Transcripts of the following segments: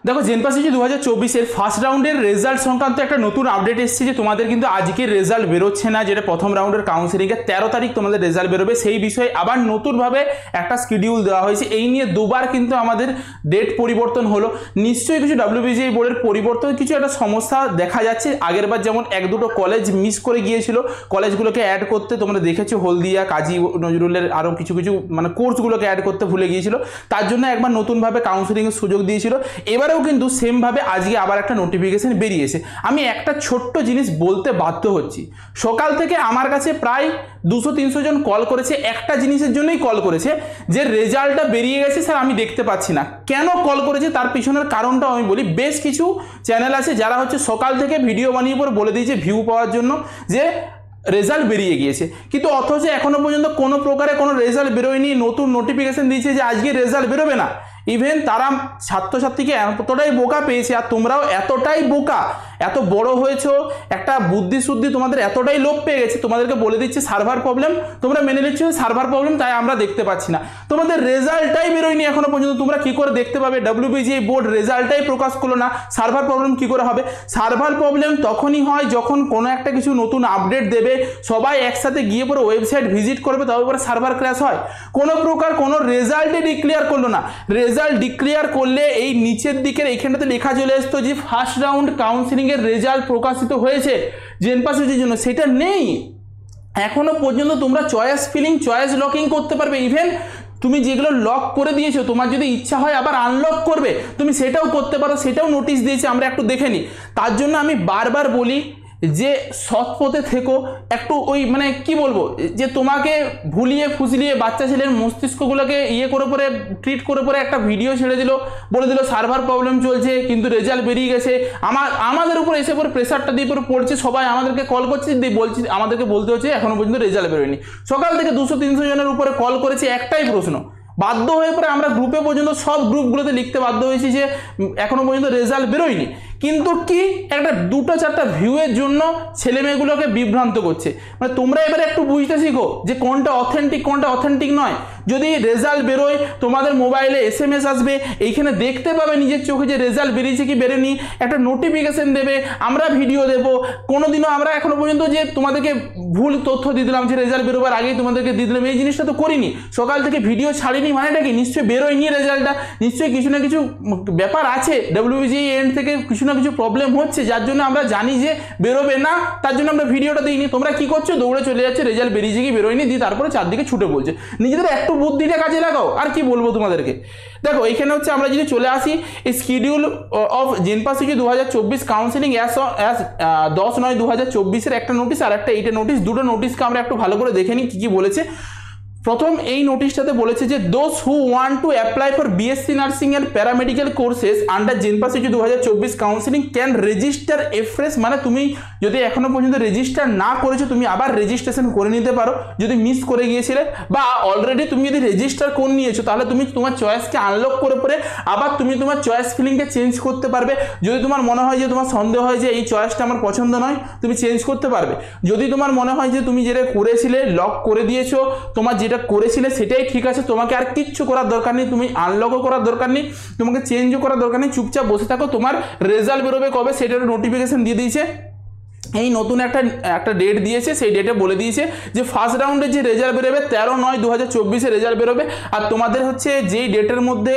দেখো জেনপাসিজি 2024-এর ফার্স্ট রাউন্ডের রেজাল্ট সংক্রান্ত একটা নতুন আপডেট এসেছে যে তোমাদের কিন্তু আজকে রেজাল্ট বেরোচ্ছে না, যেটা প্রথম রাউন্ডের কাউন্সিলিংয়ের 13 তারিখ তোমাদের রেজাল্ট বেরোবে। সেই বিষয়ে আবার নতুনভাবে একটা শিডিউল দেওয়া হয়েছে। এই নিয়ে দুবার কিন্তু আমাদের ডেট পরিবর্তন হলো। নিশ্চয়ই কিছু WBGI বোর্ডের পরিবর্তন, কিছু একটা সমস্যা দেখা যাচ্ছে। আগেরবার যেমন এক দুটো কলেজ মিস করে গিয়েছিল, কলেজগুলোকে অ্যাড করতে তোমরা দেখেছো, হলদিয়া, কাজী নজরুলের আরও কিছু কিছু মানে কোর্সগুলোকে অ্যাড করতে ভুলে গিয়েছিল, তার জন্য একবার নতুনভাবে কাউন্সিলিংয়ের সুযোগ দিয়েছিল। এবারেও কিন্তু সেমভাবে আজকে আবার একটা নোটিফিকেশন বেরিয়েছে। আমি একটা ছোট্ট জিনিস বলতে বাধ্য হচ্ছি, সকাল থেকে আমার কাছে প্রায় 200-300 জন কল করেছে, একটা জিনিসের জন্যই কল করেছে যে রেজাল্টটা বেরিয়ে গেছে স্যার, আমি দেখতে পাচ্ছি না। কেন কল করেছে তার পিছনের কারণটাও আমি বলি। বেশ কিছু চ্যানেল আছে যারা হচ্ছে সকাল থেকে ভিডিও বানিয়ে পরে বলে দিয়েছে ভিউ পাওয়ার জন্য যে রেজাল্ট বেরিয়ে গিয়েছে, কিন্তু অথচ এখনো পর্যন্ত কোনো প্রকারে কোনো রেজাল্ট বেরোয়নি। নতুন নোটিফিকেশন দিয়েছে যে আজকে রেজাল্ট বেরোবে না। ইভেন তারা ছাত্রছাত্রীকে এতটাই বোকা পেয়েছে, আর তোমরাও এতটাই বোকা, এত বড় হয়েছো, একটা বুদ্ধি শুদ্ধি তোমাদের এতটাই লোপ পেয়ে গেছে, তোমাদেরকে বলে দিচ্ছে সার্ভার প্রবলেম, তোমরা মেনে নিচ্ছ সার্ভার প্রবলেম, তাই আমরা দেখতে পাচ্ছি না। তোমাদের রেজাল্টটাই বেরোয়নি এখনো পর্যন্ত, তোমরা কি করে দেখতে পাবে? WBGI বোর্ড রেজাল্টটাই প্রকাশ করলো না, সার্ভার প্রবলেম কি করে হবে? সার্ভার প্রবলেম তখনই হয় যখন কোনো একটা কিছু নতুন আপডেট দেবে, সবাই একসাথে গিয়ে পরে ওয়েবসাইট ভিজিট করবে, তবে পরে সার্ভার ক্র্যাশ হয়। কোনো প্রকার কোনো রেজাল্টই ডিক্লেয়ার করলো না। রেজাল্ট ডিক্লেয়ার করলে এই নিচের দিকের এইখানটাতে লেখা চলে আসতো যে ফার্স্ট রাউন্ড কাউন্সিলিংয়ের রেজাল্ট প্রকাশিত হয়েছে জেনপাসিজির জন্য, সেটা নেই এখনো পর্যন্ত। তোমরা চয়েস ফিলিং, চয়েস লকিং করতে পারবে। ইভেন তুমি যেগুলো লক করে দিয়েছো, তোমার যদি ইচ্ছা হয় আবার আনলক করবে, তুমি সেটাও করতে পারো, সেটাও নোটিশ দিয়েছে, আমরা একটু দেখে নিই। তার জন্য আমি বারবার বলি যে সৎ পথে থেকো। একটু ওই মানে কি বলবো, যে তোমাকে ভুলিয়ে ফুসলিয়ে বাচ্চা ছেলের মস্তিষ্কগুলোকে ইয়ে করে পরে ট্রিট করে পরে একটা ভিডিও ছেড়ে দিল, বলে দিল সার্ভার প্রবলেম চলছে কিন্তু রেজাল্ট বেরিয়ে গেছে। আমাদের উপর এসে পরে প্রেশারটা দিয়ে পরে পড়ছে, সবাই আমাদেরকে কল করছে, দিয়ে বলছি, আমাদেরকে বলতে হচ্ছে এখনো পর্যন্ত রেজাল্ট বেরোয়নি। সকাল থেকে 200-300 জনের উপরে কল করেছে, একটাই প্রশ্ন, বাধ্য হয়ে পরে আমরা গ্রুপে পর্যন্ত সব গ্রুপগুলোতে লিখতে বাধ্য হয়েছি যে এখনো পর্যন্ত রেজাল্ট বেরোয়নি। কিন্তু কি একটা 2-4টা ভিউয়ের জন্য ছেলে মেয়েগুলোকে বিভ্রান্ত করছে। মানে তোমরা এবারে একটু বুঝতে শিখো যে কোনটা অথেন্টিক, কোনটা অথেন্টিক নয়। যদি রেজাল্ট বেরোয়, তোমাদের মোবাইলে SMS আসবে, এইখানে দেখতে পাবে নিজের চোখে যে রেজাল্ট বেরিয়েছে কি বেরোয়নি, একটা নোটিফিকেশন দেবে, আমরা ভিডিও দেবো। কোনোদিনও আমরা এখনো পর্যন্ত যে তোমাদেরকে ভুল তথ্য দিয়ে দিলাম যে রেজাল্ট বেরোবার আগেই তোমাদেরকে দিয়ে দিলাম, এই জিনিসটা তো করিনি। সকাল থেকে ভিডিও ছাড়িনি মানেটা কি? নিশ্চয়ই বেরোয়নি রেজাল্টটা, নিশ্চয়ই কিছু না কিছু ব্যাপার আছে, WBGI এন্ড থেকে কিছু না কিছু প্রবলেম হচ্ছে, যার জন্য আমরা জানি যে বেরোবে না, তার জন্য আমরা ভিডিওটা দিইনি। তোমরা কি করছো? দৌড়ে চলে যাচ্ছে, রেজাল্ট বেরিয়েছে কি বেরোয়নি, দিয়ে তারপরে চারদিকে ছুটে বলছে। নিজেদের একটু বুদ্ধিটা কাজে লাগাও, আর কি বলবো তোমাদেরকে। দেখো এখানে হচ্ছে আমরা যদি চলে আসি এই শিডিউল অফ জেনপাসিজি 2024 কাউন্সিলিং 10/9/2024 একটা নোটিশ আর একটা 8 নোটিশ, দুটো নোটিশকে আমরা একটু ভালো করে দেখে নিই কি কি বলেছে। প্রথম এই নোটিশটাতে বলেছে যে those who want to apply for BSc nursing and paramedical courses under JENPAS UG 2024 counselling can register afresh. মানে তুমি যদি এখনো পর্যন্ত রেজিস্টার না করেছো, তুমি আবার রেজিস্ট্রেশন করে নিতে পারো যদি মিস করে গিয়েছিলে, বা অলরেডি তুমি যদি রেজিস্টার করে নিয়েছো তাহলে তুমি তোমার চয়েসকে আনলক করে পরে আবার তুমি তোমার চয়েস ফিলিংকে চেঞ্জ করতে পারবে। যদি তোমার মনে হয় যে তোমার সন্দেহ হয় যে এই চয়েসটা আমার পছন্দ নয়, তুমি চেঞ্জ করতে পারবে। যদি তোমার মনে হয় যে তুমি যেটা করেছিলে লক করে দিয়েছো, তোমার যেটা করেছিলে সেটাই ঠিক আছে, তোমাকে আর কিচ্ছু করার দরকার নেই, তুমি আনলকও করার দরকার নেই, তোমাকে চেঞ্জও করার দরকার নেই, চুপচাপ বসে থাকো। তোমার রেজাল্ট বেরোবে কবে সেটার নোটিফিকেশন দিয়ে দিয়েছে। এই নতুন একটা ডেট দিয়েছে, সেই ডেটে বলে দিয়েছে যে ফার্স্ট রাউন্ডের যে রেজাল্ট বেরোবে 13/9/2024 রেজাল্ট বেরোবে। আর তোমাদের হচ্ছে যেই ডেটের মধ্যে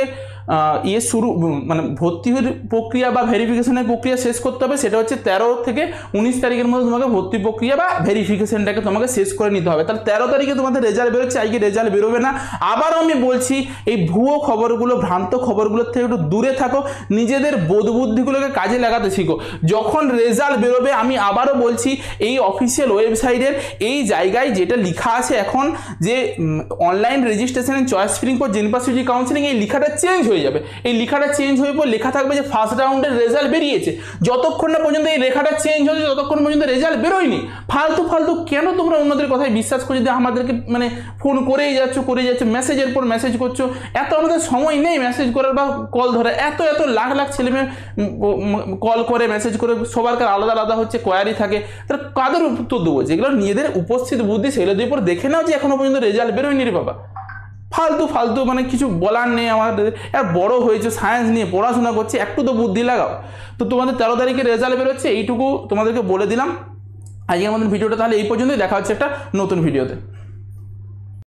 শুরু মানে ভর্তির প্রক্রিয়া বা ভেরিফিকেশনের প্রক্রিয়া শেষ করতে হবে, সেটা হচ্ছে 13 থেকে 19 তারিখের মধ্যে তোমাকে ভর্তি প্রক্রিয়া বা ভেরিফিকেশনটাকে তোমাকে শেষ করে নিতে হবে। তাহলে 13 তারিখে তোমাদের রেজাল্ট বেরোচ্ছে, আজকে রেজাল্ট বেরোবে না। আবারও আমি বলছি, এই ভুয়ো খবরগুলো, ভ্রান্ত খবরগুলোর থেকে একটু দূরে থাকো, নিজেদের বোধ বুদ্ধিগুলোকে কাজে লাগাতে শিখো। যখন রেজাল্ট বেরোবে, আমি আবারও বলছি, এই অফিসিয়াল ওয়েবসাইটের এই জায়গায় যেটা লেখা আছে এখন যে online registration and choice filling for JENPAS UG counselling, এই লেখাটা চেঞ্জ হয়ে যাবে। এই লেখাটা চেঞ্জ হয়ে পর লেখা থাকবে যে ফার্স্ট রাউন্ডের রেজাল্ট বেরিয়েছে। যতক্ষণ না পর্যন্ত এই লেখাটা চেঞ্জ হচ্ছে, ততক্ষণ পর্যন্ত রেজাল্ট বেরোয়নি। ফালতু কেন তোমরা অন্যদের কথায় বিশ্বাস করে যে আমাদেরকে মানে ফোন করেই যাচ্ছ, মেসেজের পর মেসেজ করছো। এত আমাদের সময় নেই মেসেজ করার বা কল ধরে। এত লাখ লাখ ছেলে মেয়ে কল করে, মেসেজ করে, সবার আলাদা আলাদা হচ্ছে কোয়ারি থাকে। তাহলে কাদের উত্তর দেবো? যেগুলো নিজেদের উপস্থিত বুদ্ধি, সেগুলো দিয়ে পর দেখে নাও যে এখনো পর্যন্ত রেজাল্ট বেরোয়নি রে বাবা। ফালতু ফালতু মানে কিছু বলার নেই আমাদের। আর বড় হয়েছে, সায়েন্স নিয়ে পড়াশোনা করছে, একটু তো বুদ্ধি লাগাও। তো তোমাদের 13 তারিখে রেজাল্ট বেরোচ্ছে, এইটুকু তোমাদেরকে বলে দিলাম। আজকের মতন ভিডিওটা তাহলে এই পর্যন্তই, দেখা হচ্ছে একটা নতুন ভিডিওতে।